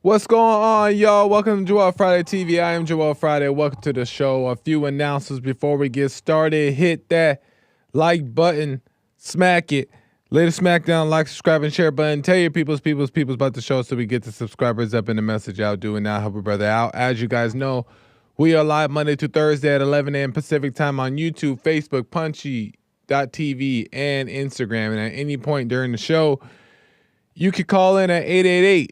What's going on, y'all? Welcome to Joel Friday TV. I am Joel Friday. Welcome to the show. A few announcements before we get started. Hit that like button, smack it. Later, smackdown, like, subscribe, and share button. Tell your peoples about the show so we get the subscribers up and the message out. Doing now, help a brother out. As you guys know, we are live Monday to Thursday at 11 a.m. Pacific time on YouTube, Facebook, Punchy.tv, and Instagram. And at any point during the show, you can call in at 888-775-3773,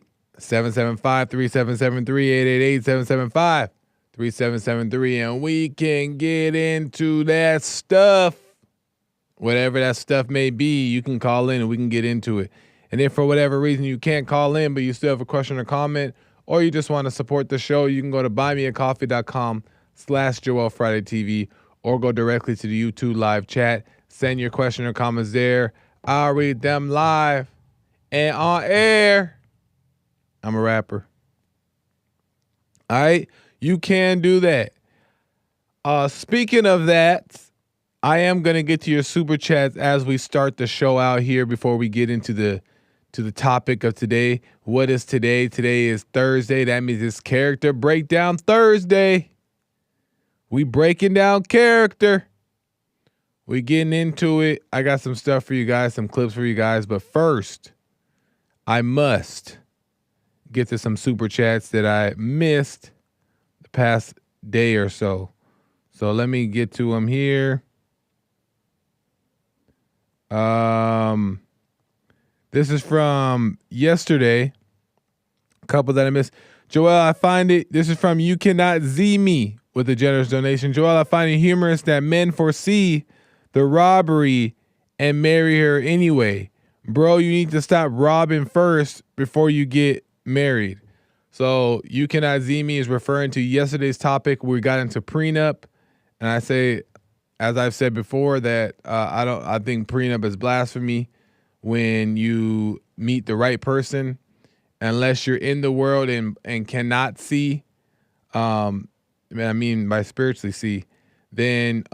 888-775-3773, and we can get into that stuff. Whatever that stuff may be, you can call in and we can get into it. And if for whatever reason you can't call in, but you still have a question or comment, or you just want to support the show, you can go to buymeacoffee.com/JoelFridayTV or go directly to the YouTube live chat. Send your question or comments there. I'll read them live and on air. I'm a rapper. All right, you can do that. Speaking of that, I am gonna get to your super chats as we start the show out here before we get into the topic of today. What is today? Today is Thursday. That means it's Character Breakdown Thursday. We breaking down character. We getting into it. I got some stuff for you guys, some clips for you guys, but first, I must get to some super chats that I missed the past day or so. So let me get to them here. This is from yesterday. A couple that I missed. Joel, I find it. This is from You Cannot Z Me with a generous donation. Joel, I find it humorous that men foresee the robbery and marry her anyway. Bro, you need to stop robbing first before you get married. So You Cannot Z Me is referring to yesterday's topic. We got into prenup, and I say, as I've said before, that I think prenup is blasphemy when you meet the right person, unless you're in the world and cannot see. I mean by spiritually see, then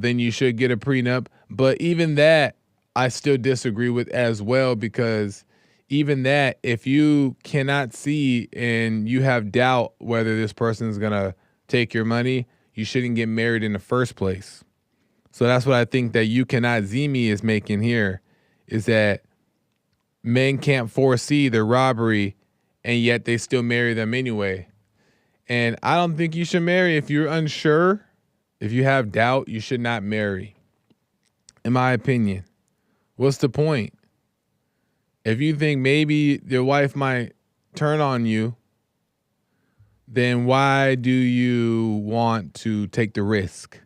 you should get a prenup. But even that, I still disagree with as well, because even that, if you cannot see and you have doubt whether this person is gonna take your money, you shouldn't get married in the first place. So that's what I think that You Cannot Z Me is making here, is that men can't foresee the robbery and yet they still marry them anyway. And I don't think you should marry if you're unsure. If you have doubt, you should not marry, in my opinion. What's the point? If you think maybe your wife might turn on you, then why do you want to take the risk?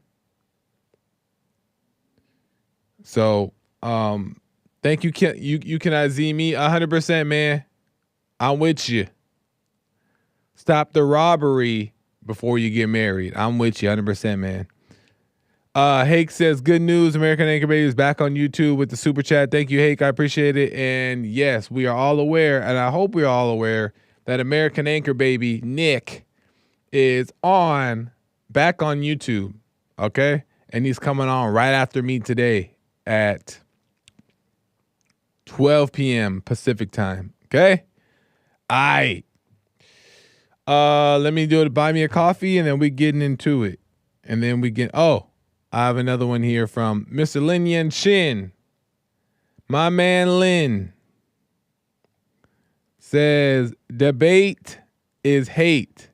So, thank you. You cannot Z Me 100%, man. I'm with you. Stop the robbery before you get married. I'm with you 100%, man. Hake says, good news. American Anchor Baby is back on YouTube with the super chat. Thank you, Hake. I appreciate it. And yes, we are all aware, and I hope we're all aware, that American Anchor Baby, Nick, is back on YouTube. Okay? And he's coming on right after me today at 12 p.m. Pacific time. Okay? All right. Let me do it. Buy me a coffee, and then we getting into it. And then we get, I have another one here from Mr. Lin Yen Shin. My man Lin says, debate is hate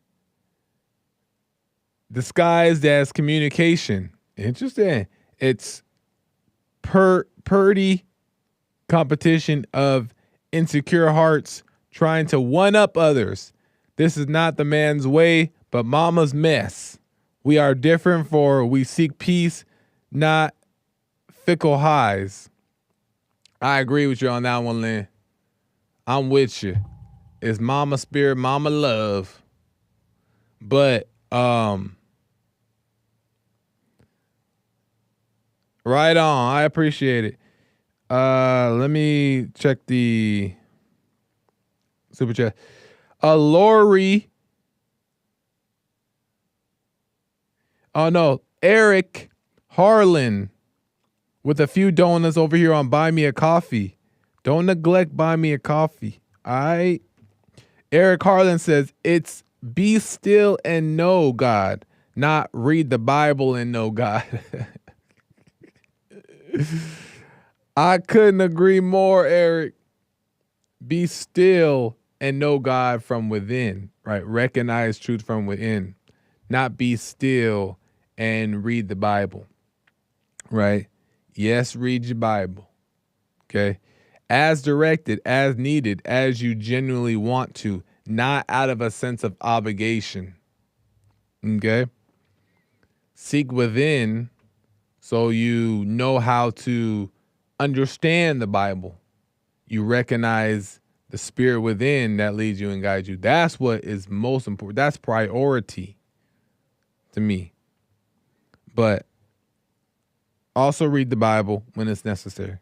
disguised as communication. Interesting. It's purdy competition of insecure hearts trying to one-up others. This is not the man's way, but mama's mess. We are different, for we seek peace, not fickle highs. I agree with you on that one, Lynn. I'm with you. It's mama spirit, mama love. But right on. I appreciate it. Let me check the super chat. Lori. Oh no, Eric Harlan with a few donuts over here on Buy Me a Coffee. Don't neglect Buy Me a Coffee. All right. Eric Harlan says it's be still and know God, not read the Bible and know God. I couldn't agree more, Eric. Be still and know God from within, right? Recognize truth from within, not be still and read the Bible, right? Yes, read your Bible, okay? As directed, as needed, as you genuinely want to, not out of a sense of obligation, okay? Seek within so you know how to understand the Bible. You recognize the spirit within that leads you and guides you. That's what is most important. That's priority to me. But also read the Bible when it's necessary.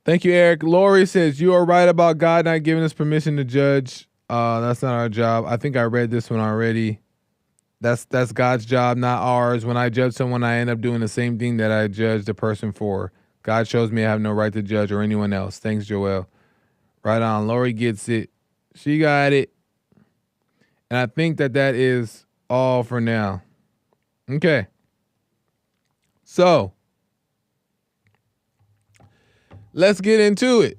Thank you, Eric. Lori says, you are right about God not giving us permission to judge. That's not our job. I think I read this one already. That's God's job, not ours. When I judge someone, I end up doing the same thing that I judged the person for. God shows me I have no right to judge or anyone else. Thanks, Joel. Right on. Lori gets it. She got it. And I think that is all for now. Okay. So, let's get into it.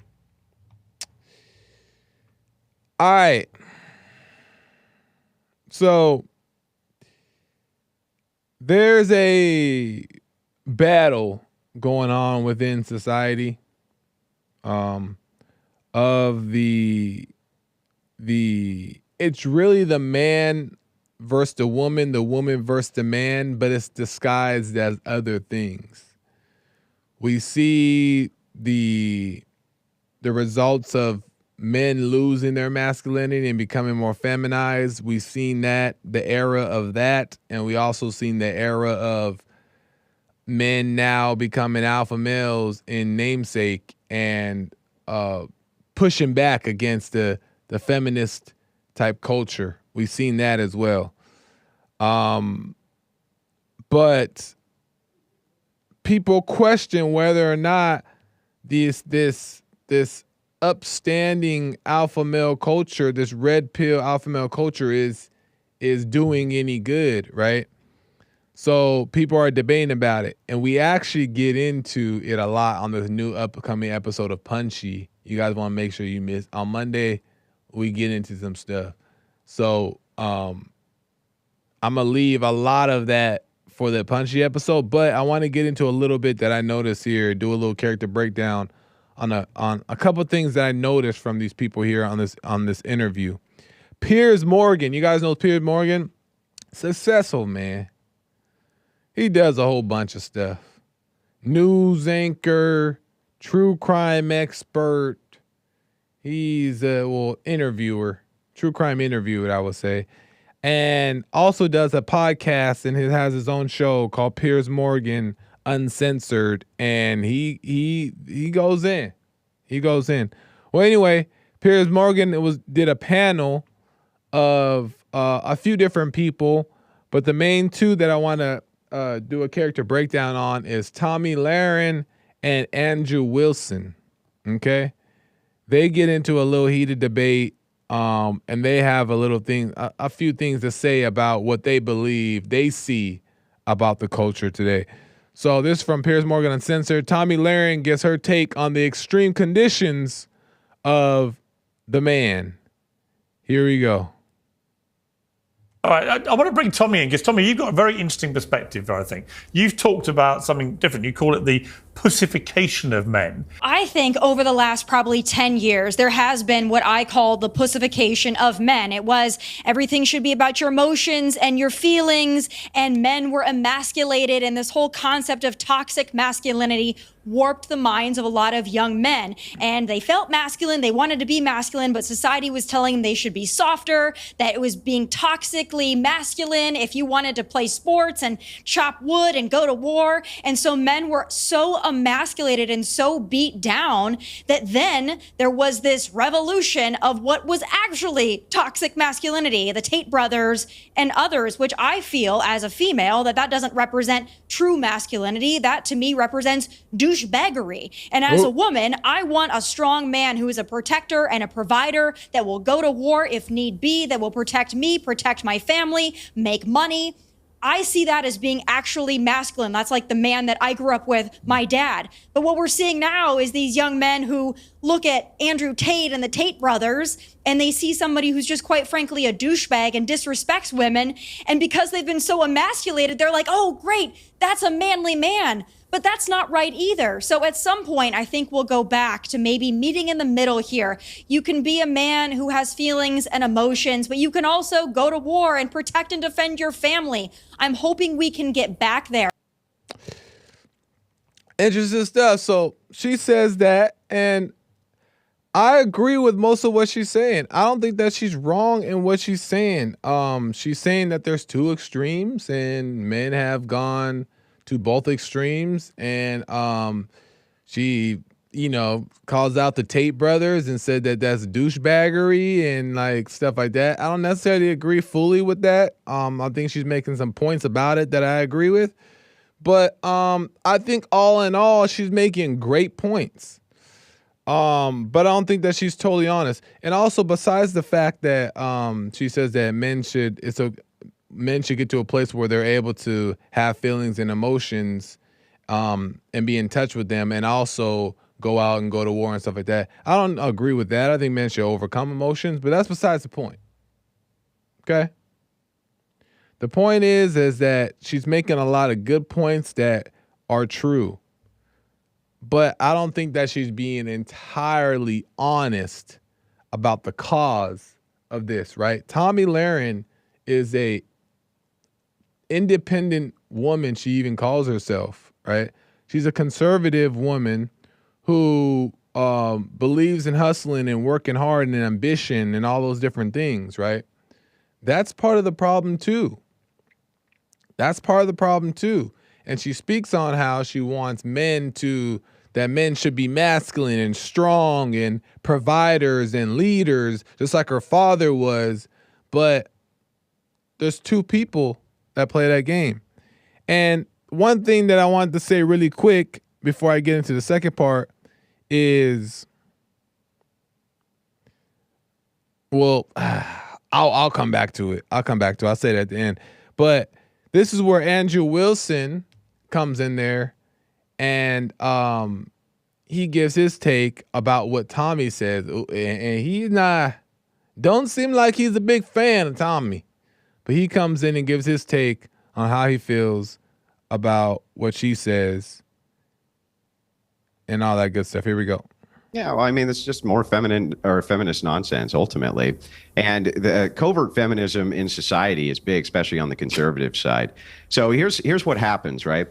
All right. So, there's a battle going on within society of the it's really the man versus the woman versus the man, but it's disguised as other things. We see the results of men losing their masculinity and becoming more feminized. We've seen the era of that, and we also seen the era of men now becoming alpha males in namesake and pushing back against the feminist type culture. We've seen that as well. But people question whether or not this upstanding alpha male culture, this red pill alpha male culture is doing any good, right? So people are debating about it, and we actually get into it a lot on the new upcoming episode of Punchy. You guys want to make sure you miss. On Monday, we get into some stuff. So I'm going to leave a lot of that for the Punchy episode, but I want to get into a little bit that I noticed here, do a little character breakdown on a couple things that I noticed from these people here on this interview. Piers Morgan, you guys know Piers Morgan? Successful, man. He does a whole bunch of stuff. News anchor, true crime expert. He's a interviewer, true crime interviewer, I would say. And also does a podcast and he has his own show called Piers Morgan Uncensored. And he goes in. He goes in. Well, anyway, Piers Morgan did a panel of a few different people, but the main two that I want to do a character breakdown on is Tommy Lahren and Andrew Wilson. Okay, they get into a little heated debate, and they have a few things to say about what they believe they see about the culture today. So this is from Piers Morgan Uncensored. Tommy Lahren gets her take on the extreme conditions of the man. Here we go. All right, I want to bring Tommy in because, Tommy, you've got a very interesting perspective, I think. You've talked about something different. You call it the pussification of men. I think over the last probably 10 years, there has been what I call the pussification of men. It was everything should be about your emotions and your feelings, and men were emasculated, and this whole concept of toxic masculinity warped the minds of a lot of young men. And they felt masculine, they wanted to be masculine, but society was telling them they should be softer, that it was being toxically masculine if you wanted to play sports and chop wood and go to war. And so men were so emasculated and so beat down that then there was this revolution of what was actually toxic masculinity, the Tate brothers and others, which I feel as a female that doesn't represent true masculinity. That to me represents douchebaggery. And as a woman, I want a strong man who is a protector and a provider that will go to war if need be, that will protect me, protect my family, make money. I see that as being actually masculine. That's like the man that I grew up with, my dad. But what we're seeing now is these young men who look at Andrew Tate and the Tate brothers, and they see somebody who's just quite frankly a douchebag and disrespects women. And because they've been so emasculated, they're like, oh, great, that's a manly man. But that's not right either. So at some point, I think we'll go back to maybe meeting in the middle here. You can be a man who has feelings and emotions, but you can also go to war and protect and defend your family. I'm hoping we can get back there. Interesting stuff. So she says that, and I agree with most of what she's saying. I don't think that she's wrong in what she's saying. She's saying that there's two extremes, and men have gone to both extremes, and she, calls out the Tate brothers and said that that's douchebaggery and like stuff like that. I don't necessarily agree fully with that. I think she's making some points about it that I agree with, but I think all in all, she's making great points. But I don't think that she's totally honest. And also, besides the fact that she says that men should get to a place where they're able to have feelings and emotions and be in touch with them, and also go out and go to war and stuff like that. I don't agree with that. I think men should overcome emotions, but that's besides the point. Okay? The point is that she's making a lot of good points that are true, but I don't think that she's being entirely honest about the cause of this, right? Tomi Lahren is a independent woman, she even calls herself, right? She's a conservative woman who believes in hustling and working hard and ambition and all those different things, right? That's part of the problem too. And she speaks on how she wants men should be masculine and strong and providers and leaders, just like her father was. But there's two people that play that game. And one thing that I wanted to say really quick before I get into the second part is, well, I'll come back to it. I'll say that at the end. But this is where Andrew Wilson comes in there, and he gives his take about what Tomi says, and he's don't seem like he's a big fan of Tomi, but he comes in and gives his take on how he feels about what she says and all that good stuff. Here we go. Yeah, well, I mean, it's just more feminine or feminist nonsense, ultimately. And the covert feminism in society is big, especially on the conservative side. So here's what happens, right?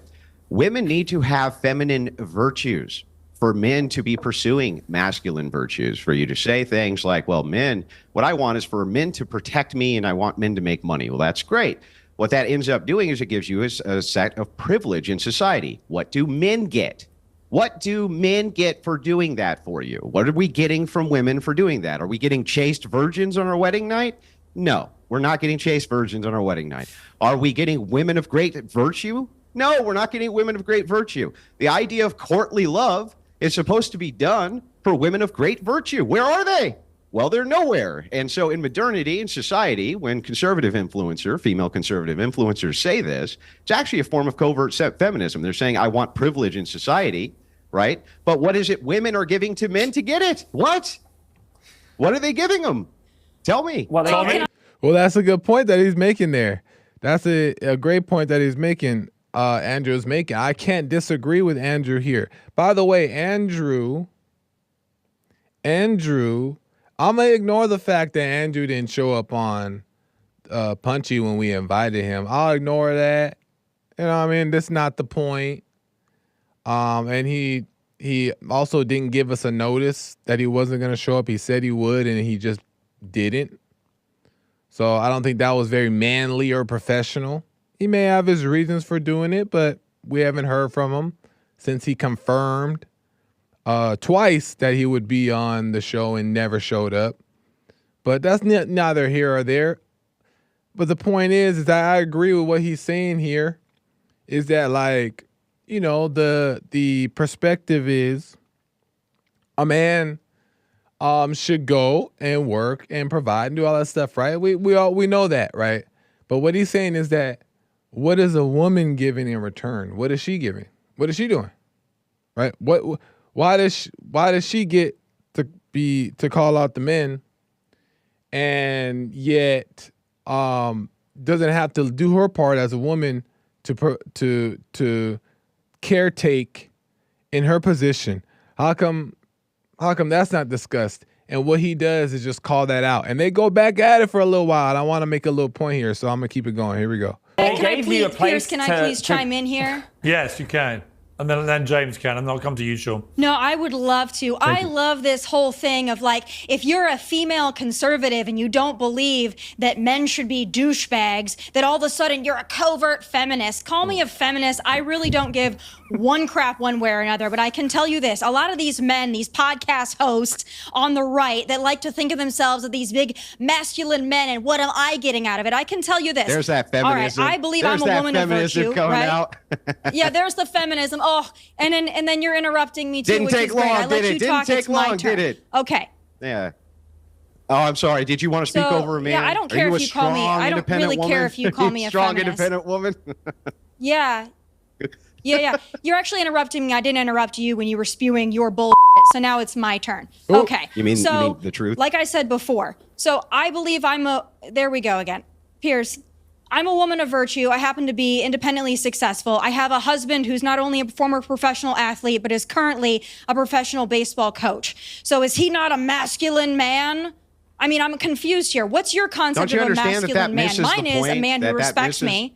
Women need to have feminine virtues for men to be pursuing masculine virtues, for you to say things like, well, what I want is for men to protect me and I want men to make money. Well, that's great. What that ends up doing is it gives you a set of privilege in society. What do men get? What do men get for doing that for you? What are we getting from women for doing that? Are we getting chaste virgins on our wedding night? No, we're not getting chaste virgins on our wedding night. Are we getting women of great virtue? No, we're not getting women of great virtue. The idea of courtly love is supposed to be done for women of great virtue. Where are they? Well, they're nowhere. And so in modernity, in society, when female conservative influencers say this, it's actually a form of covert feminism. They're saying, I want privilege in society, right? But what is it women are giving to men to get it? What are they giving them? Tell me. Well, that's a good point that he's making there. That's a great point that he's making. Andrew's making. I can't disagree with Andrew here. By the way, Andrew, I'm going to ignore the fact that Andrew didn't show up on Punchy when we invited him. I'll ignore that. You know what I mean? That's not the point. And he also didn't give us a notice that he wasn't going to show up. He said he would, and he just didn't. So I don't think that was very manly or professional. He may have his reasons for doing it, but we haven't heard from him since he confirmed twice that he would be on the show and never showed up. But that's neither here or there. But the point is that I agree with what he's saying here, is that, like, you know, the perspective is a man should go and work and provide and do all that stuff, right? We know that, right? But what he's saying is that, what is a woman giving in return? What is she giving? What is she doing? Right? Why does she get to call out the men, and yet doesn't have to do her part as a woman to caretake in her position? How come that's not discussed? And what he does is just call that out, and they go back at it for a little while. And I want to make a little point here, so I'm gonna keep it going. Here we go. Can I please chime in here? Yes, you can. And then James can, and I'll come to you, Sean. No, I would love to. I love this whole thing of, like, if you're a female conservative and you don't believe that men should be douchebags, that all of a sudden you're a covert feminist. Call me a feminist. I really don't give one crap one way or another. But I can tell you this. A lot of these men, these podcast hosts on the right that like to think of themselves as these big masculine men, and what am I getting out of it? I can tell you this. There's that feminism. All right, I believe I'm a woman of virtue, right? Out. Yeah, there's the feminism. Oh, and then you're interrupting me too, Didn't which take is great. long, I let did you it? talk. Didn't It's take my long, turn. did it? Okay. Yeah. Oh, I'm sorry. Did you want to speak over a man? Yeah, I don't care if you call me. I don't really care if you call me a strong, feminist. independent woman. Yeah. You're actually interrupting me. I didn't interrupt you when you were spewing your bull. So now it's my turn. Ooh. Okay. You mean so, the truth? Like I said before. So I believe there we go again. Piers, I'm a woman of virtue. I happen to be independently successful. I have a husband who's not only a former professional athlete, but is currently a professional baseball coach. So is he not a masculine man? I mean, I'm confused here. What's your concept of a masculine man? Mine is a man who respects me.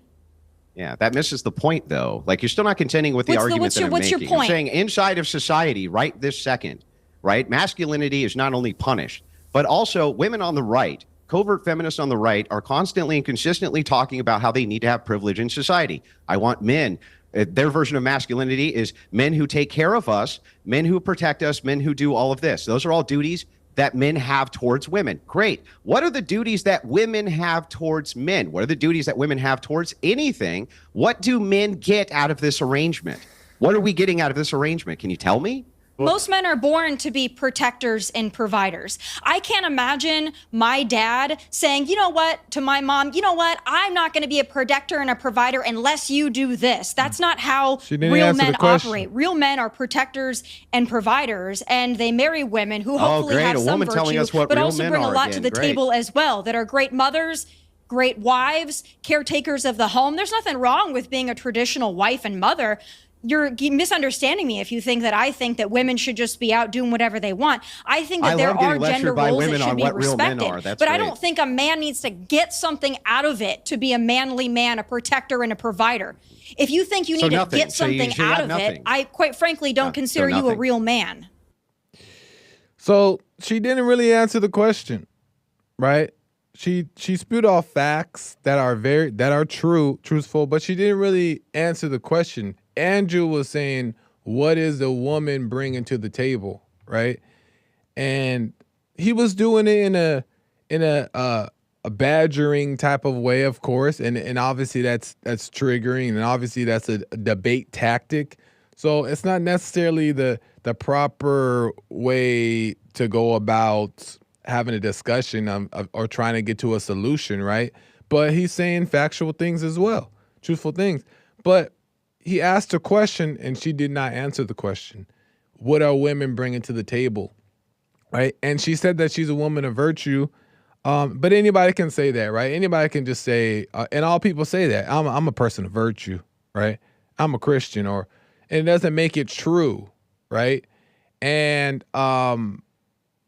Yeah, that misses the point, though. Like, you're still not contending with the argument that I'm making. What's your point? I'm saying inside of society, right this second, right, masculinity is not only punished, but also women on the right, covert feminists on the right, are constantly and consistently talking about how they need to have privilege in society. I want men. Their version of masculinity is men who take care of us, men who protect us, men who do all of this. Those are all duties that men have towards women. Great. What are the duties that women have towards men? What are the duties that women have towards anything? What do men get out of this arrangement? What are we getting out of this arrangement? Can you tell me? Most men are born to be protectors and providers. I can't imagine my dad saying, you know what, to my mom, you know what, I'm not going to be a protector and a provider unless you do this. That's not how real men operate. Real men are protectors and providers, and they marry women who hopefully have some virtue, but also bring a lot to the table as well, that are great mothers, great wives, caretakers of the home. There's nothing wrong with being a traditional wife and mother. You're misunderstanding me if you think that I think that women should just be out doing whatever they want. I think that there are gender roles that should be respected. But I don't think a man needs to get something out of it to be a manly man, a protector, and a provider. If you think you need to get something out of it, I quite frankly don't consider you a real man. So she didn't really answer the question, right? She spewed off facts that are truthful, but she didn't really answer the question. Andrew was saying, what is the woman bringing to the table, right? And he was doing it in a badgering type of way, of course, and obviously that's triggering, and obviously that's a debate tactic. So it's not necessarily the proper way to go about having a discussion or trying to get to a solution, right? But he's saying factual things as well, truthful things. But he asked a question and she did not answer the question. What are women bringing to the table, right? And she said that she's a woman of virtue, but anybody can say that, right? Anybody can just say, and all people say that, I'm a person of virtue, right? I'm a Christian, and it doesn't make it true, right? And,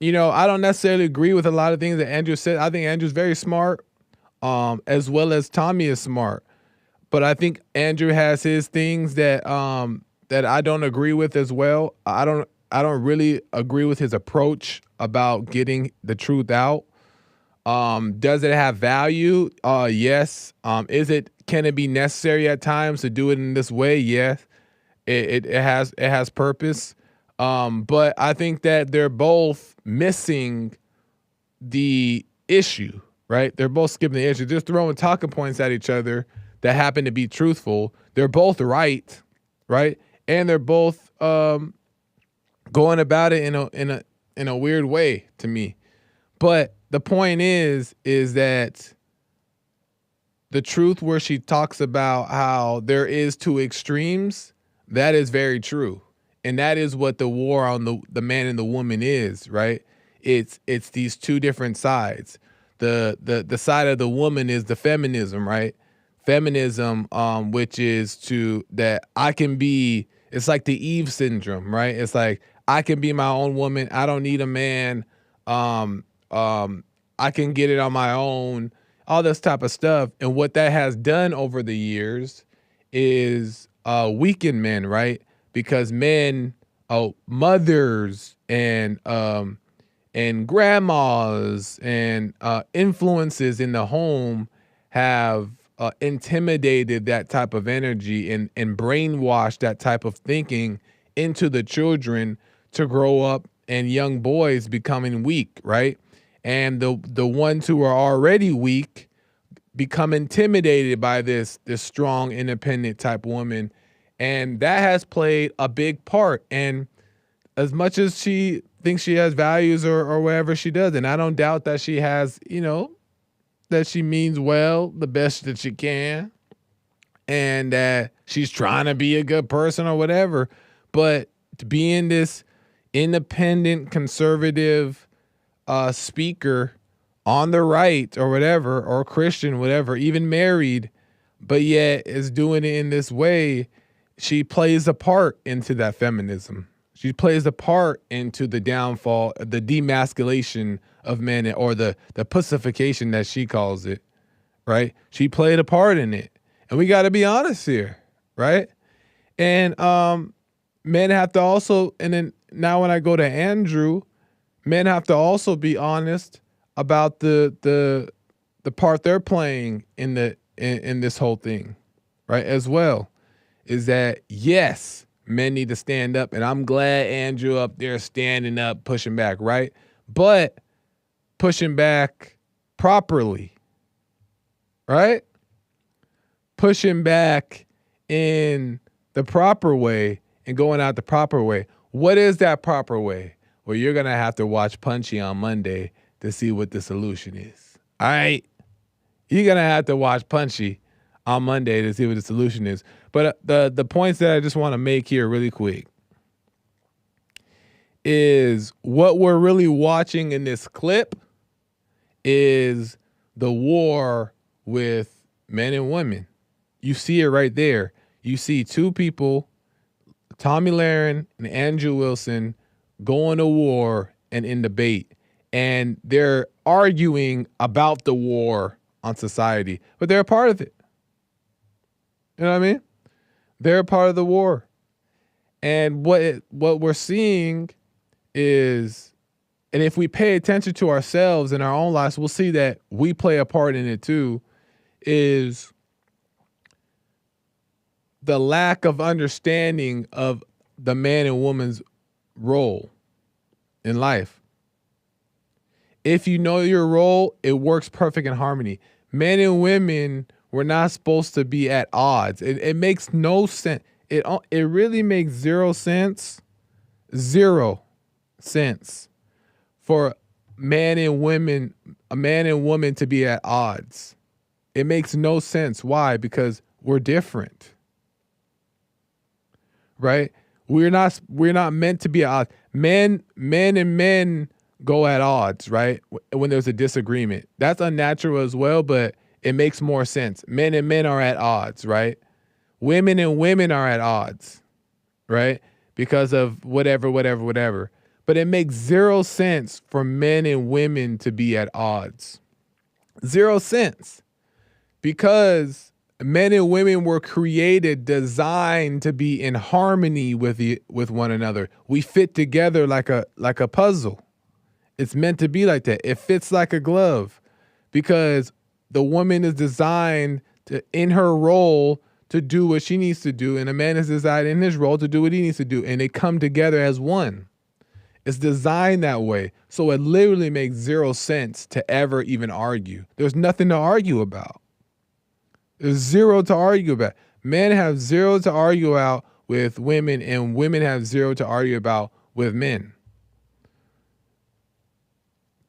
you know, I don't necessarily agree with a lot of things that Andrew said. I think Andrew's very smart, as well as Tommy is smart. But I think Andrew has his things that that I don't agree with as well. I don't really agree with his approach about getting the truth out. Does it have value? Yes. Can it be necessary at times to do it in this way? Yes. It has purpose. But I think that they're both missing the issue, right? They're both skipping the issue. They're throwing talking points at each other that happen to be truthful. They're both right? And they're both going about it in a weird way to me. But the point is that the truth where she talks about how there is two extremes, that is very true. And that is what the war on the man and the woman is, right? It's these two different sides. The side of the woman is the feminism, right? Feminism, which is that I can be, it's like the Eve syndrome, right? It's like I can be my own woman. I don't need a man. I can get it on my own, all this type of stuff. And what that has done over the years is weaken men, right? Because men, mothers and grandmas and influences in the home have intimidated that type of energy and brainwashed that type of thinking into the children to grow up and young boys becoming weak, right? And the ones who are already weak become intimidated by this strong, independent type woman. And that has played a big part. And as much as she thinks she has values or whatever she does, and I don't doubt that she has, that she means well, the best that she can, and that she's trying to be a good person or whatever. But to be in this independent, conservative speaker on the right or whatever, or Christian, whatever, even married, but yet is doing it in this way, she plays a part into that feminism. She plays a part into the downfall, the demasculation of men, or the pussification that she calls it, right? She played a part in it. And we got to be honest here, right? And men have to also, and then now when I go to Andrew, men have to also be honest about the part they're playing in this whole thing, right? As well, is that yes, men need to stand up, and I'm glad Andrew up there standing up, pushing back, right? But pushing back properly, right? Pushing back in the proper way and going out the proper way. What is that proper way? Well, you're going to have to watch Punchy on Monday to see what the solution is. All right? You're going to have to watch Punchy on Monday to see what the solution is. But the points that I just want to make here really quick is what we're really watching in this clip is the war with men and women. You see it right there. You see two people, Tommy Lahren and Andrew Wilson, going to war and in debate. And they're arguing about the war on society, but they're a part of it. You know what I mean? They're a part of the war. And what we're seeing is, and if we pay attention to ourselves in our own lives, we'll see that we play a part in it too, is the lack of understanding of the man and woman's role in life. If you know your role, it works perfect in harmony. Men and women, we're not supposed to be at odds. It makes no sense. It really makes zero sense for man and women, a man and woman to be at odds. It makes no sense. Why? Because we're different. Right? We're not meant to be at odds. Men and men go at odds, right? When there's a disagreement. That's unnatural as well, but it makes more sense. Men and men are at odds, right? Women and women are at odds, right? Because of whatever. But it makes zero sense for men and women to be at odds. Zero sense. Because men and women were created, designed to be in harmony with one another. We fit together like a puzzle. It's meant to be like that. It fits like a glove because the woman is designed to, in her role, to do what she needs to do, and a man is decided in his role to do what he needs to do, and they come together as one. It's designed that way. So it literally makes zero sense to ever even argue. There's nothing to argue about. There's zero to argue about. Men have zero to argue about with women, and women have zero to argue about with men.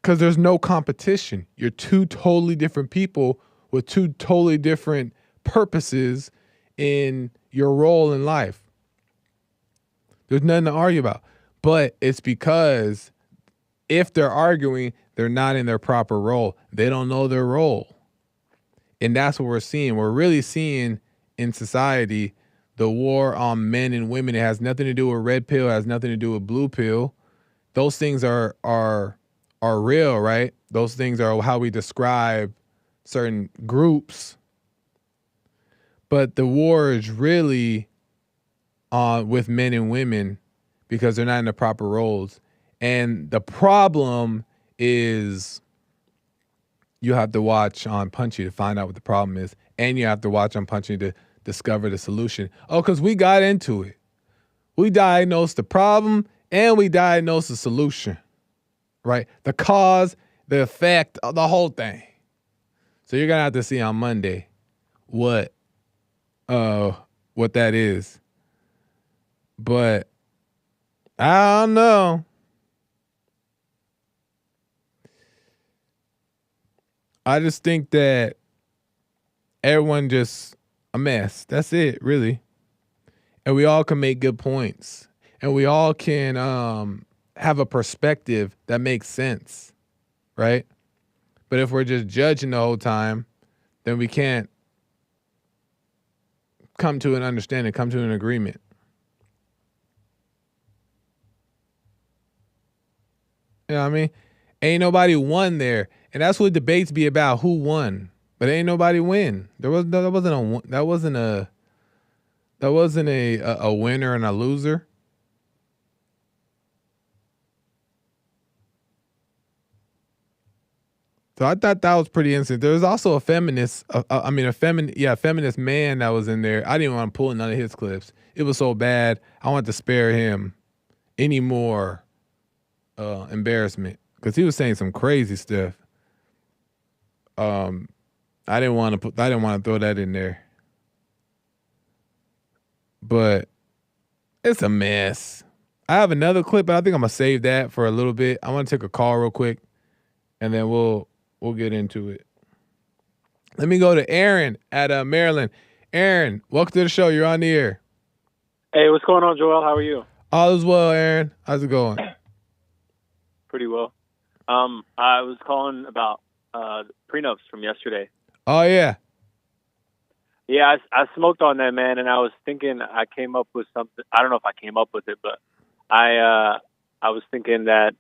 Because there's no competition. You're two totally different people with two totally different purposes in your role in life. There's nothing to argue about. But it's because if they're arguing, they're not in their proper role. They don't know their role. And that's what we're seeing. We're really seeing in society the war on men and women. It has nothing to do with red pill. It has nothing to do with blue pill. Those things are real, right? Those things are how we describe certain groups. But the war is really with men and women because they're not in the proper roles. And the problem is you have to watch on Punchy to find out what the problem is. And you have to watch on Punchy to discover the solution. Oh, because we got into it. We diagnosed the problem and we diagnosed the solution, right? The cause, the effect, the whole thing. So you're going to have to see on Monday what that is. But I don't know. I just think that everyone just a mess. That's it, really. And we all can make good points. And we all can have a perspective that makes sense, right? But if we're just judging the whole time, then we can't come to an understanding, come to an agreement. You know what I mean? Ain't nobody won there. And that's what debates be about, who won. But ain't nobody win. That wasn't a winner and a loser. So I thought that was pretty interesting. There was also a feminist, feminist man that was in there. I didn't want to pull none of his clips. It was so bad. I wanted to spare him any more embarrassment because he was saying some crazy stuff. I didn't want to throw that in there, but it's a mess. I have another clip, but I think I'm gonna save that for a little bit. I want to take a call real quick, and then we'll get into it. Let me go to Aaron at Maryland. Aaron, welcome to the show. You're on the air. Hey, what's going on, Joel? How are you? All is well, Aaron. How's it going? Pretty well. I was calling about prenups from yesterday. Oh, yeah. Yeah, I smoked on that, man, and I was thinking I came up with something. I don't know if I came up with it, but I was thinking that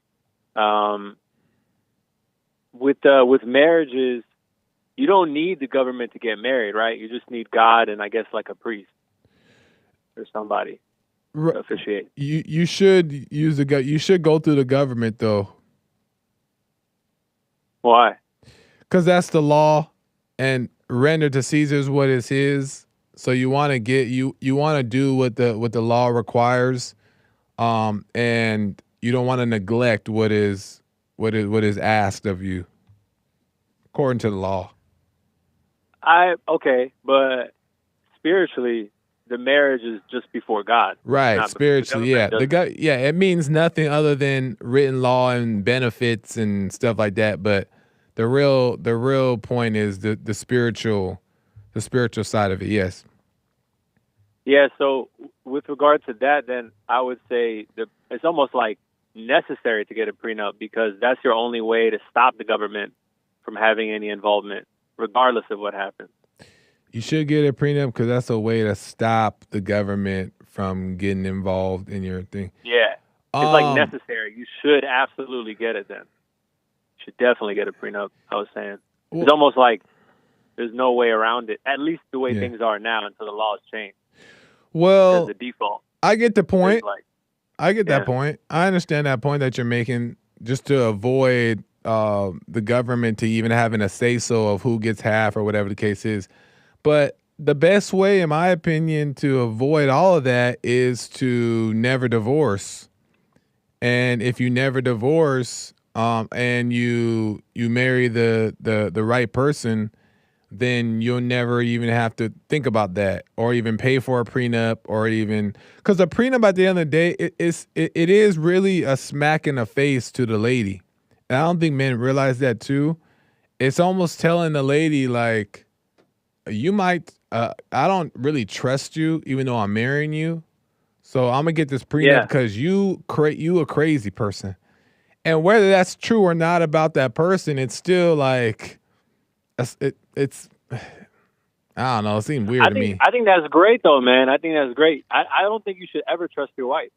with marriages, you don't need the government to get married, right? You just need God and I guess like a priest or somebody to officiate. You should use you should go through the government though. Why? Because that's the law, and render to Caesar's what is his. So you want to do what the law requires, and you don't want to neglect what is asked of you, according to the law. Okay, but spiritually, the marriage is just before God. Right, spiritually, yeah. It means nothing other than written law and benefits and stuff like that. But the real point is the spiritual side of it. Yes. Yeah. So with regard to that, then I would say it's almost like necessary to get a prenup because that's your only way to stop the government from having any involvement, regardless of what happens. You should get a prenup because that's a way to stop the government from getting involved in your thing. Yeah. It's like necessary. You should absolutely get it then. You should definitely get a prenup, I was saying. It's almost like there's no way around it, at least the way things are now until the laws change. Well, the default. I get the point. I get that Yeah. point. I understand that point that you're making just to avoid the government to even having a say-so of who gets half or whatever the case is. But the best way, in my opinion, to avoid all of that is to never divorce. And if you never divorce, and you marry the right person, then you'll never even have to think about that or even pay for a prenup or even because a prenup at the end of the day it is really a smack in the face to the lady. And I don't think men realize that too. It's almost telling the lady like you might I don't really trust you even though I'm marrying you. So I'm gonna get this prenup because you a crazy person. And whether that's true or not about that person, it's still like it's I don't know. It seemed weird to me. I think that's great though, man. I think that's great. I don't think you should ever trust your wife.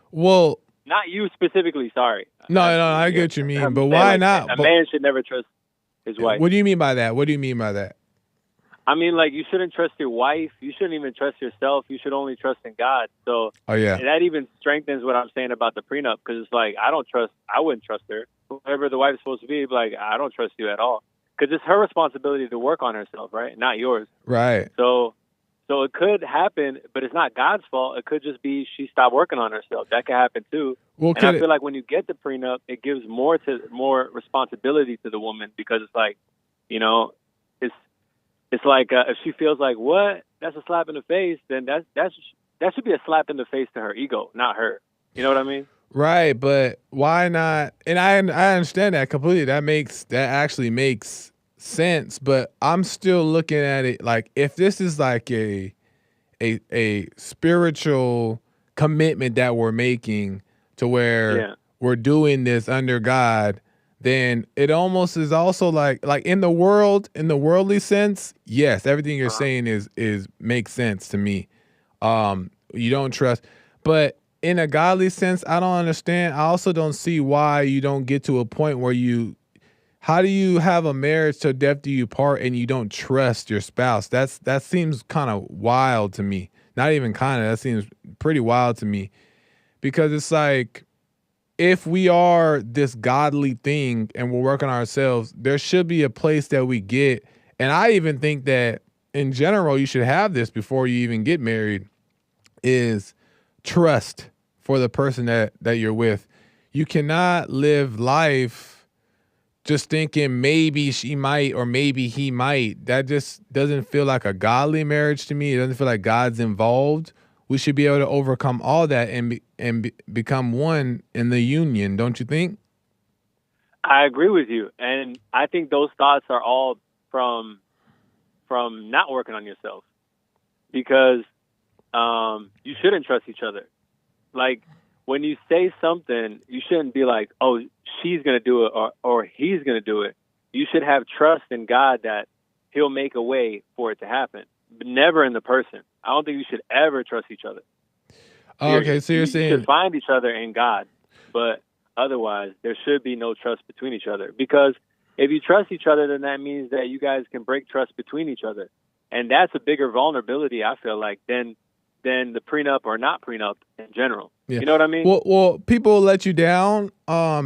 Well, not you specifically. Sorry. No, I get what you mean, but why not? A man should never trust his wife. What do you mean by that? What do you mean by that? I mean, like, you shouldn't trust your wife. You shouldn't even trust yourself. You should only trust in God. So that even strengthens what I'm saying about the prenup, because it's like, I wouldn't trust her. Whoever the wife's supposed to be, like, I don't trust you at all. Because it's her responsibility to work on herself, right? Not yours. Right. So it could happen, but it's not God's fault. It could just be she stopped working on herself. That could happen too. Well, and I feel like when you get the prenup, it gives more responsibility to the woman, because it's like, you know, it's like if she feels like, what, that's a slap in the face, then that should be a slap in the face to her ego, not her. You know what I mean? Right, but why not? And I understand that completely. That actually makes sense. But I'm still looking at it like, if this is like a spiritual commitment that we're making to where we're doing this under God, then it almost is also like in the worldly sense, yes, everything you're saying is makes sense to me. You don't trust, but in a godly sense, I don't understand. I also don't see why you don't get to a point where how do you have a marriage till death do you part and you don't trust your spouse? That seems kind of wild to me. Not even kind of, that seems pretty wild to me, because it's like, if we are this godly thing and we're working on ourselves, there should be a place that we get. And I even think that in general, you should have this before you even get married, is trust for the person that you're with. You cannot live life just thinking maybe she might or maybe he might. That just doesn't feel like a godly marriage to me. It doesn't feel like God's involved. We should be able to overcome all that and become one in the union, don't you think? I agree with you, and I think those thoughts are all from not working on yourself, because you shouldn't trust each other. Like, when you say something, you shouldn't be like, oh, she's going to do it or he's going to do it. You should have trust in God that he'll make a way for it to happen, but never in the person. I don't think you should ever trust each other. Okay, so you're saying you should find each other in God, but otherwise there should be no trust between each other. Because if you trust each other, then that means that you guys can break trust between each other, and that's a bigger vulnerability, I feel like, than the prenup or not prenup in general. Yeah. You know what I mean? Well, people let you down.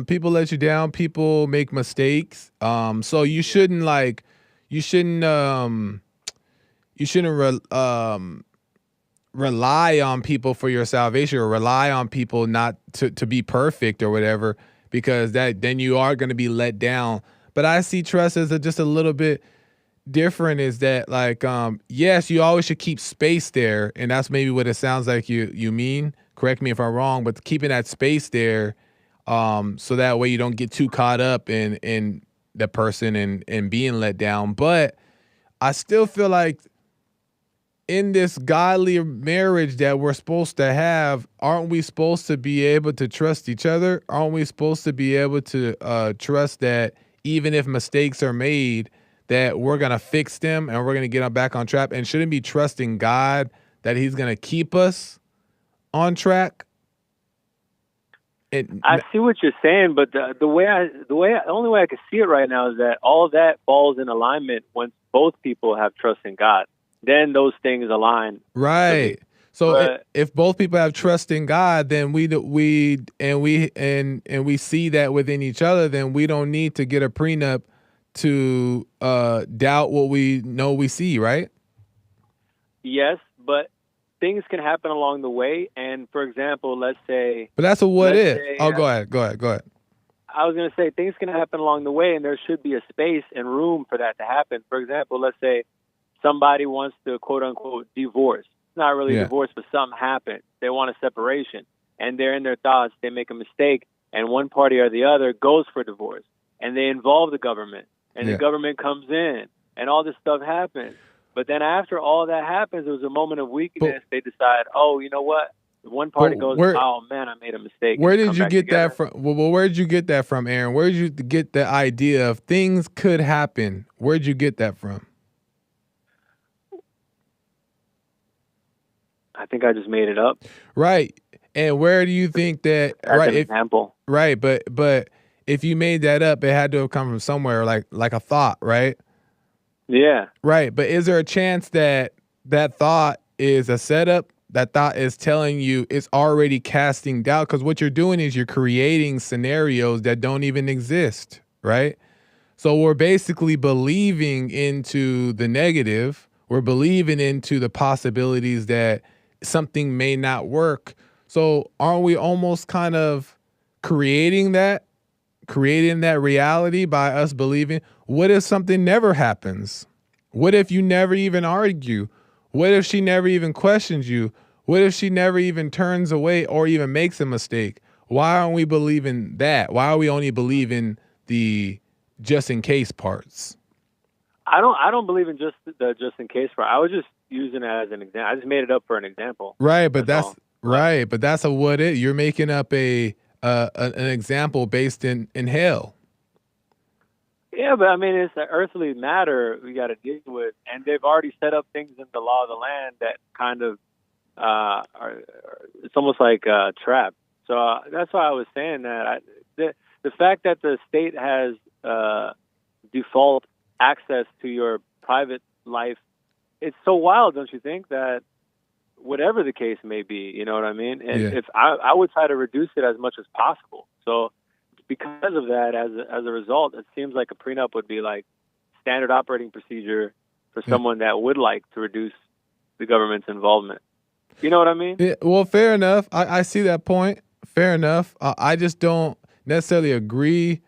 People make mistakes. So you shouldn't rely on people for your salvation, or rely on people not to be perfect or whatever, because then you are going to be let down. But I see trust as just a little bit different, is that like, yes, you always should keep space there. And that's maybe what it sounds like you mean. Correct me if I'm wrong, but keeping that space there, so that way you don't get too caught up in the person and being let down. But I still feel like in this godly marriage that we're supposed to have, aren't we supposed to be able to trust each other? Aren't we supposed to be able to trust that even if mistakes are made, that we're going to fix them and we're going to get them back on track? And shouldn't be trusting God that he's going to keep us on track? I see what you're saying, but the only way I can see it right now is that all of that falls in alignment once both people have trust in God. Then those things align. Right. So if both people have trust in God, then we see that within each other, then we don't need to get a prenup to doubt what we know we see, right? Yes, but things can happen along the way. And for example, let's say, But that's a what let's if. say, Oh, go ahead. I was going to say things can happen along the way, and there should be a space and room for that to happen. For example, let's say somebody wants to quote unquote divorce. It's not really a divorce, but something happened. They want a separation, and they're in their thoughts. They make a mistake, and one party or the other goes for divorce, and they involve the government, and the government comes in, and all this stuff happens. But then after all that happens, there was a moment of weakness. They decide, oh, you know what? One party goes, oh man, I made a mistake. Where did you get that from? Well, where did you get that from, Aaron? Where did you get the idea of things could happen? Where did you get that from? I think I just made it up. Right. And where do you think that? As an example. Right, but if you made that up, it had to have come from somewhere, like a thought, right? Yeah. Right. But is there a chance that that thought is a setup? That thought is telling you it's already casting doubt, because what you're doing is you're creating scenarios that don't even exist, right? So we're basically believing into the negative. We're believing into the possibilities that something may not work. So aren't we almost kind of creating that reality by us believing? What if something never happens? What if you never even argue? What if she never even questions you? What if she never even turns away or even makes a mistake? Why aren't we believing that? Why are we only believing the just in case parts? I don't believe in just the just in case part. I was just using it as an example. I just made it up for an example. Right, but that's right. But that's a what if. You're making up an example based in hell. Yeah, but I mean, it's an earthly matter we got to deal with, and they've already set up things in the law of the land that kind of it's almost like a trap. So that's why I was saying that the fact that the state has default access to your private life, it's so wild, don't you think? That whatever the case may be, you know what I mean? And if I would try to reduce it as much as possible. So because of that, as a result, it seems like a prenup would be like standard operating procedure for someone that would like to reduce the government's involvement. You know what I mean? Yeah, well, fair enough. I see that point. Fair enough. I just don't necessarily agree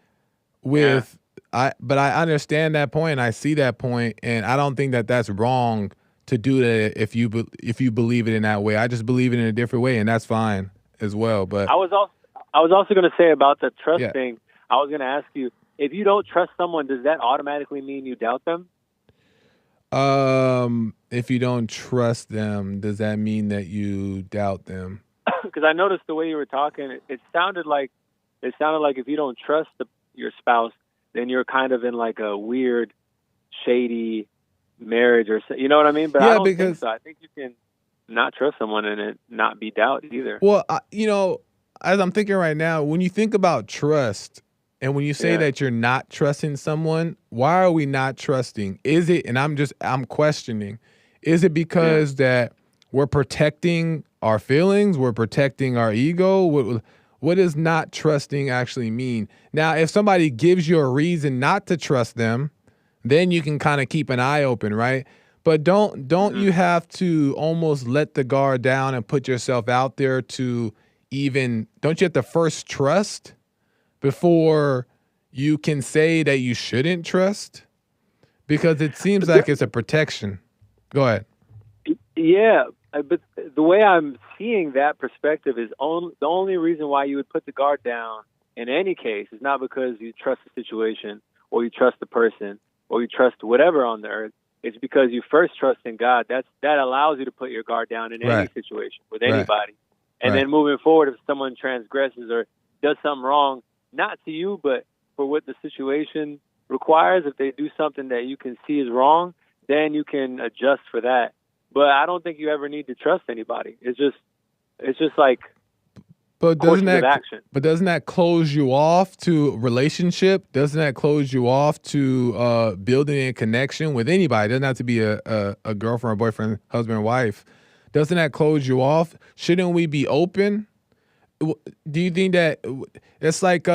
with. But I understand that point. I see that point, and I don't think that that's wrong to do that if you believe it in that way. I just believe it in a different way, and that's fine as well. But I was also going to say about the trust thing. I was going to ask you, if you don't trust someone, does that automatically mean you doubt them? If you don't trust them, does that mean that you doubt them? Because I noticed the way you were talking, it sounded like if you don't trust your spouse, then you're kind of in like a weird, shady marriage, or you know what I mean? But I don't think so. I think you can not trust someone and it not be doubt either. Well, as I'm thinking right now, when you think about trust, and when you say that you're not trusting someone, why are we not trusting? Is it, and I'm questioning, is it because that we're protecting our feelings? We're protecting our ego? What does not trusting actually mean? Now, if somebody gives you a reason not to trust them, then you can kind of keep an eye open, right? But don't you have to almost let the guard down and put yourself out there to even, don't you have to first trust before you can say that you shouldn't trust? Because it seems like it's a protection. Go ahead. Yeah, but the way I'm seeing that perspective is the only reason why you would put the guard down in any case is not because you trust the situation or you trust the person or you trust whatever on the earth. It's because you first trust in God. That allows you to put your guard down in any situation with anybody. And then moving forward, if someone transgresses or does something wrong, not to you, but for what the situation requires, if they do something that you can see is wrong, then you can adjust for that. But I don't think you ever need to trust anybody. It's just like courses of action. But doesn't that close you off to relationship? Doesn't that close you off to building a connection with anybody? It doesn't have to be a girlfriend or boyfriend, husband or wife. Doesn't that close you off? Shouldn't we be open? Do you think that it's like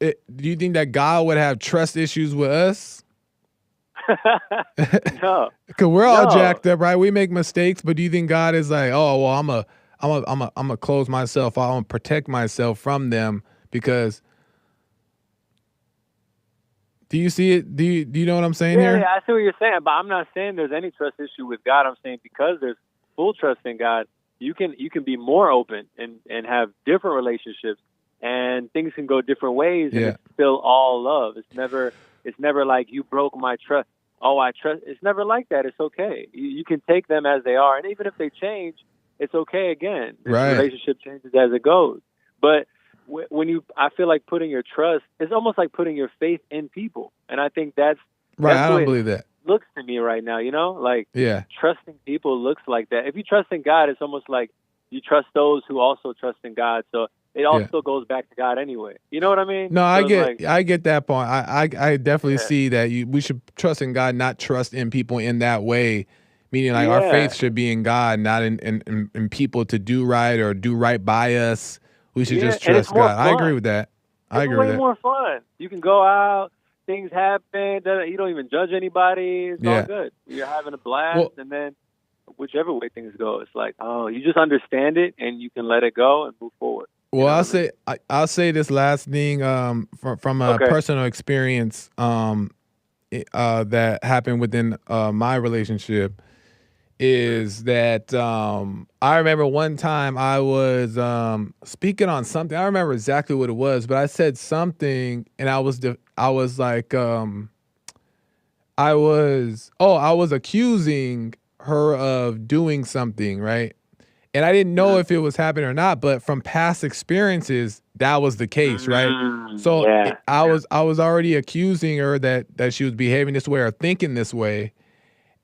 do you think that God would have trust issues with us? No. Because we're all No. jacked up, right? We make mistakes, but do you think God is like, oh well, I'm gonna close myself. I'm gonna protect myself from them because. Do you see it? Do you know what I'm saying here? Yeah, I see what you're saying, but I'm not saying there's any trust issue with God. I'm saying because there's full trust in God, you can be more open and have different relationships, and things can go different ways, and it's still all love. It's never like you broke my trust. Oh, I trust. It's never like that. It's okay. You can take them as they are, and even if they change, it's okay again. This relationship changes as it goes, but when I feel like putting your trust, it's almost like putting your faith in people, and I think that's right. I don't believe that. Looks to me right now, like trusting people looks like that. If you trust in God, it's almost like you trust those who also trust in God. So it also goes back to God anyway. You know what I mean? No, so I get that point. I definitely see that we should trust in God, not trust in people in that way. Meaning like our faith should be in God, not in people to do right or do right by us. We should just trust God. I agree with that. It's way more fun. You can go out, things happen. You don't even judge anybody. It's all good. You're having a blast, and then whichever way things go, it's like, oh, you just understand it and you can let it go and move forward. Well, I'll say this last thing from a personal experience that happened within my relationship. Is that I remember one time I was speaking on something. I don't remember exactly what it was, but I said something, and I was accusing her of doing something, right? And I didn't know if it was happening or not, but from past experiences, that was the case, right? So I was already accusing her that she was behaving this way or thinking this way.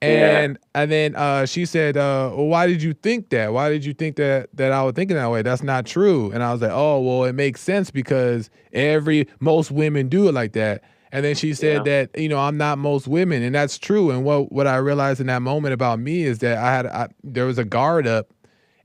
And then she said, well, why did you think that? Why did you think that I was thinking that way? That's not true. And I was like, oh, well, it makes sense because most women do it like that. And then she said that, I'm not most women. And that's true. And what I realized in that moment about me is that there was a guard up,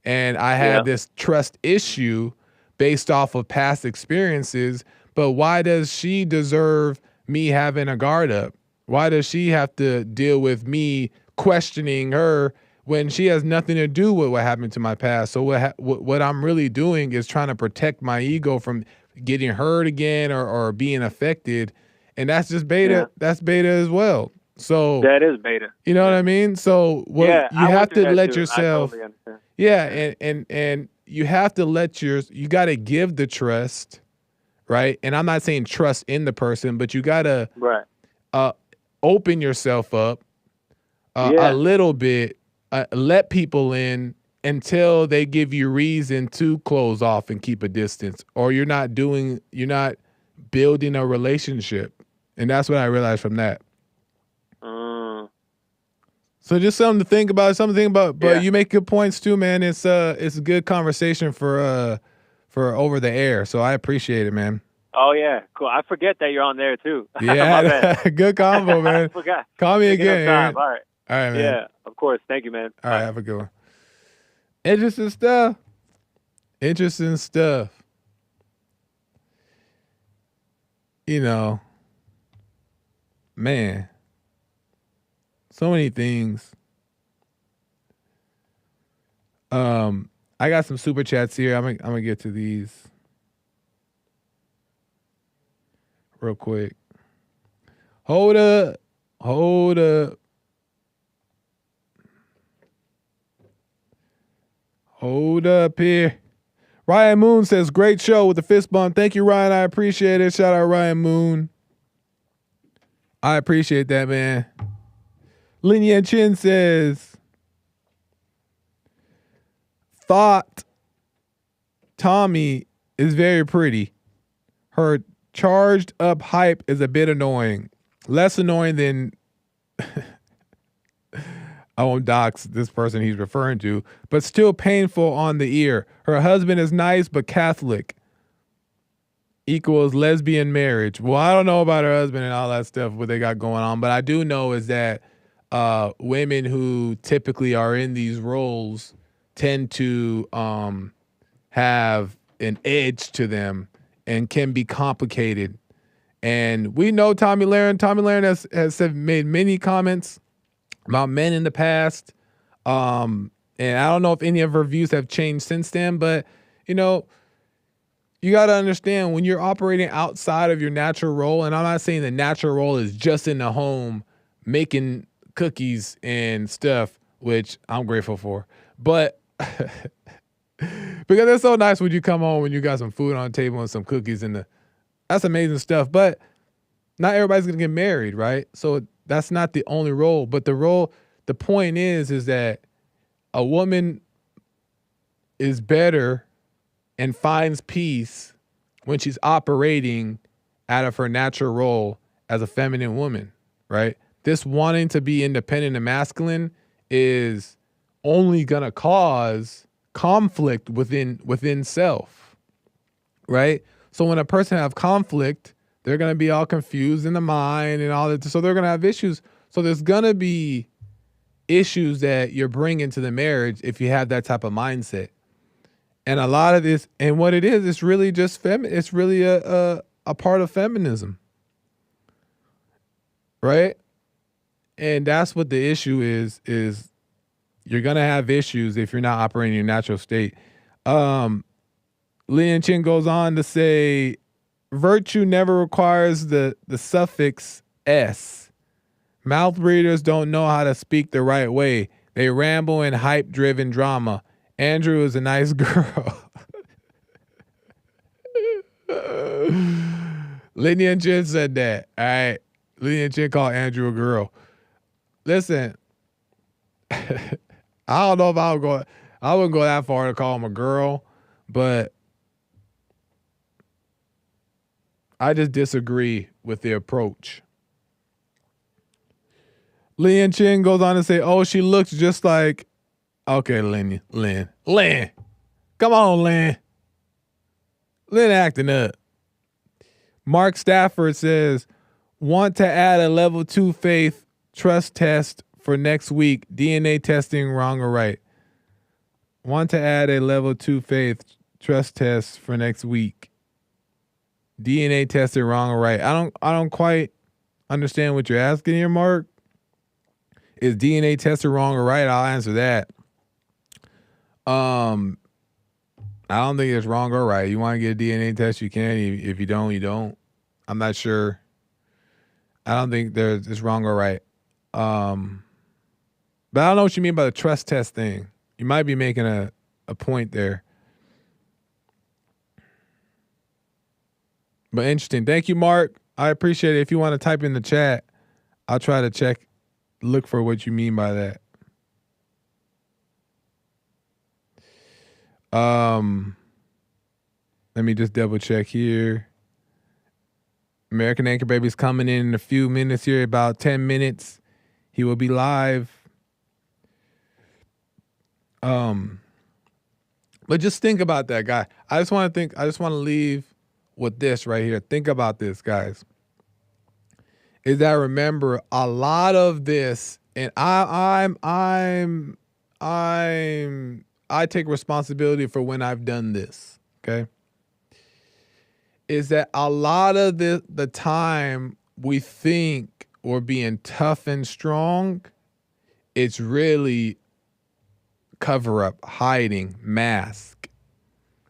and I had this trust issue based off of past experiences. But why does she deserve me having a guard up? Why does she have to deal with me questioning her when she has nothing to do with what happened to my past? So what I'm really doing is trying to protect my ego from getting hurt again or being affected. And that's just beta. Yeah. That's beta as well. So that is beta. You know what I mean? So you have to let yourself. I totally understand. And you have to you got to give the trust, right? And I'm not saying trust in the person, but you got to open yourself up a little bit, let people in until they give you reason to close off and keep a distance, or you're not building a relationship. And that's what I realized from that. So just something to think about, but you make good points too, man. It's a good conversation for over the air. So I appreciate it, man. Oh, yeah. Cool. I forget that you're on there, too. Yeah. Good combo, man. I forgot. Call me again, Aaron. All right. All right, man. Yeah, of course. Thank you, man. All right, have a good one. Interesting stuff. Man. So many things. I got some super chats here. I'm gonna get to these real quick. Hold up. Hold up here. Ryan Moon says, great show with the fist bump. Thank you, Ryan. I appreciate it. Shout out Ryan Moon. I appreciate that, man. Lin Yan Chin says, thought Tommy is very pretty. Her charged up hype is a bit annoying. Less annoying than I won't dox this person he's referring to, but still painful on the ear. Her husband is nice but Catholic. Equals lesbian marriage. Well, I don't know about her husband and all that stuff, what they got going on, but I do know is that women who typically are in these roles tend to have an edge to them and can be complicated. And we know Tommy Lahren. Tommy Lahren has made many comments about men in the past. And I don't know if any of her views have changed since then, but, you know, you got to understand when you're operating outside of your natural role, and I'm not saying the natural role is just in the home making cookies and stuff, which I'm grateful for. But because it's so nice when you come home and you got some food on the table and some cookies that's amazing stuff. But not everybody's gonna get married, right? So that's not the only role. But the point is that a woman is better and finds peace when she's operating out of her natural role as a feminine woman, right? This wanting to be independent and masculine is only gonna cause conflict within self, right? So when a person have conflict, they're gonna be all confused in the mind and all that. So they're gonna have issues. So there's gonna be issues that you're bringing to the marriage if you have that type of mindset. And a lot of this, and what it is, it's really just it's really a part of feminism, right? And that's what the issue is you're going to have issues if you're not operating in your natural state. Lian Chin goes on to say, virtue never requires the suffix S. Mouth breathers don't know how to speak the right way. They ramble in hype-driven drama. Andrew is a nice girl. Lian Chin said that. All right. Lian Chin called Andrew a girl. Listen, I don't know if I wouldn't go that far to call him a girl, but I just disagree with the approach. Lian Chin goes on to say, oh, she looks just like, okay, Lynn. Come on, Lynn. Lynn acting up. Mark Stafford says, want to add a level 2 faith trust test for next week. DNA testing, wrong or right? Want to add a level 2 faith trust test for next week. DNA testing, wrong or right? I don't quite understand what you're asking here, Mark. Is DNA tested wrong or right? I'll answer that. I don't think it's wrong or right. You want to get a DNA test, you can. If you don't, you don't. I'm not sure. I don't think it's wrong or right. But I don't know what you mean by the trust test thing. You might be making a point there. But interesting. Thank you, Mark. I appreciate it. If you want to type in the chat, I'll try to look for what you mean by that. Let me just double check here. American Anchor Baby's coming in a few minutes here, about 10 minutes. He will be live. But just think about that, guy. I just want to leave with this right here. Think about this, guys. Is that remember a lot of this, and I take responsibility for when I've done this, okay? Is that a lot of the time we think we're being tough and strong, it's really cover up, hiding, mask,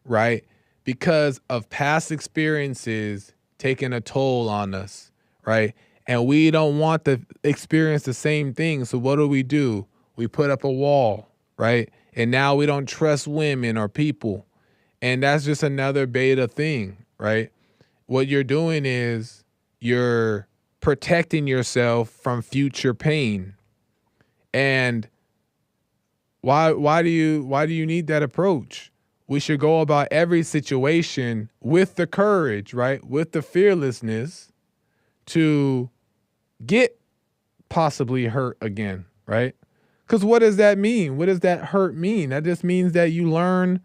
right? Because of past experiences taking a toll on us, right? And we don't want to experience the same thing. So what do? We put up a wall, right? And now we don't trust women or people. And that's just another beta thing, right? What you're doing is you're protecting yourself from future pain. And why do you need that approach? We should go about every situation with the courage, right? With the fearlessness to get possibly hurt again, right? Because what does that mean? What does that hurt mean? That just means that you learn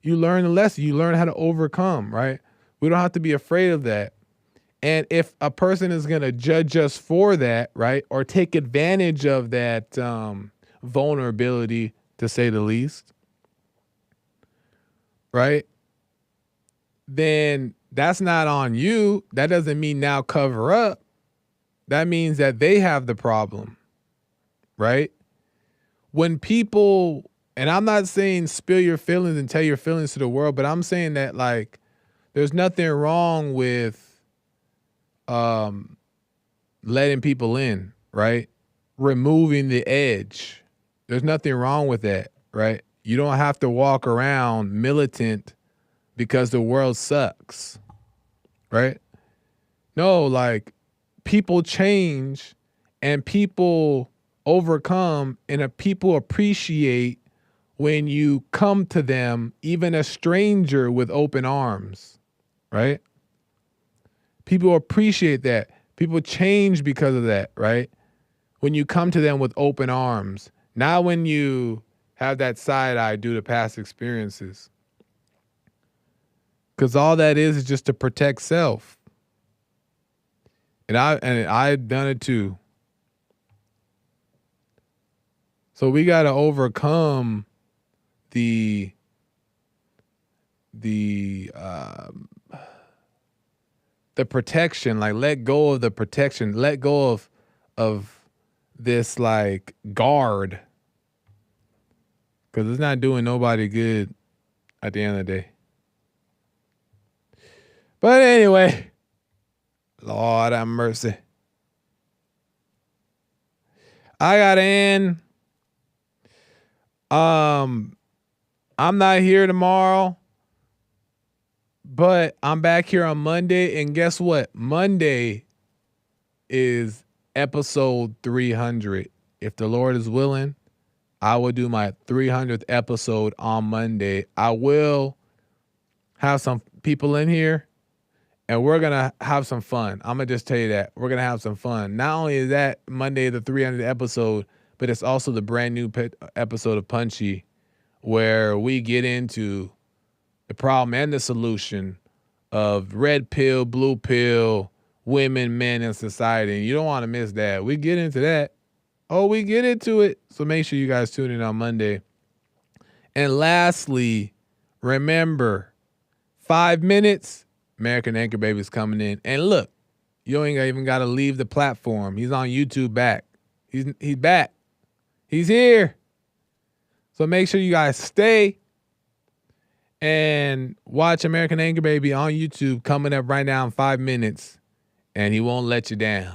a lesson. You learn how to overcome, right? We don't have to be afraid of that. And if a person is going to judge us for that, right, or take advantage of that vulnerability, to say the least, right, then That's not on you. That doesn't mean now cover up. That means that they have the problem, right? When people, and I'm not saying spill your feelings and tell your feelings to the world, but I'm saying that like there's nothing wrong with letting people in, right? Removing the edge. There's nothing wrong with that, right? You don't have to walk around militant because the world sucks, right? No, like people change and people overcome and people appreciate when you come to them, even a stranger, with open arms, right? People appreciate that. People change because of that, right? When you come to them with open arms, not when you have that side eye due to past experiences. Because all that is just to protect self. And I've done it too. So we got to overcome the protection, like let go of the protection, let go of this like guard, because it's not doing nobody good at the end of the day. But anyway, Lord have mercy. I gotta end. I'm not here tomorrow, but I'm back here on Monday, and guess what? Monday is episode 300. If the Lord is willing, I will do my 300th episode on Monday. I will have some people in here, and we're going to have some fun. I'm going to just tell you that. We're going to have some fun. Not only is that Monday the 300th episode, but it's also the brand new episode of Punchy, where we get into the problem and the solution of red pill, blue pill, women, men, and society. And you don't want to miss that. We get into that. Oh, we get into it. So make sure you guys tune in on Monday. And lastly, remember, 5 minutes, American Anchor Baby's coming in. And look, you ain't even got to leave the platform. He's on YouTube back. He's back. He's here. So make sure you guys stay and watch American Anchor Baby on YouTube, coming up right now in 5 minutes. And he won't let you down.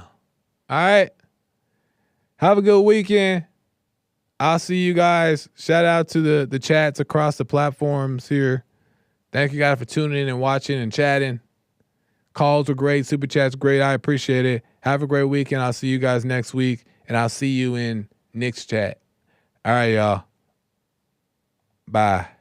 All right. Have a good weekend. I'll see you guys. Shout out to the chats across the platforms here. Thank you guys for tuning in and watching and chatting. Calls were great. Super chats great. I appreciate it. Have a great weekend. I'll see you guys next week. And I'll see you in Nick's chat. All right, y'all. Bye.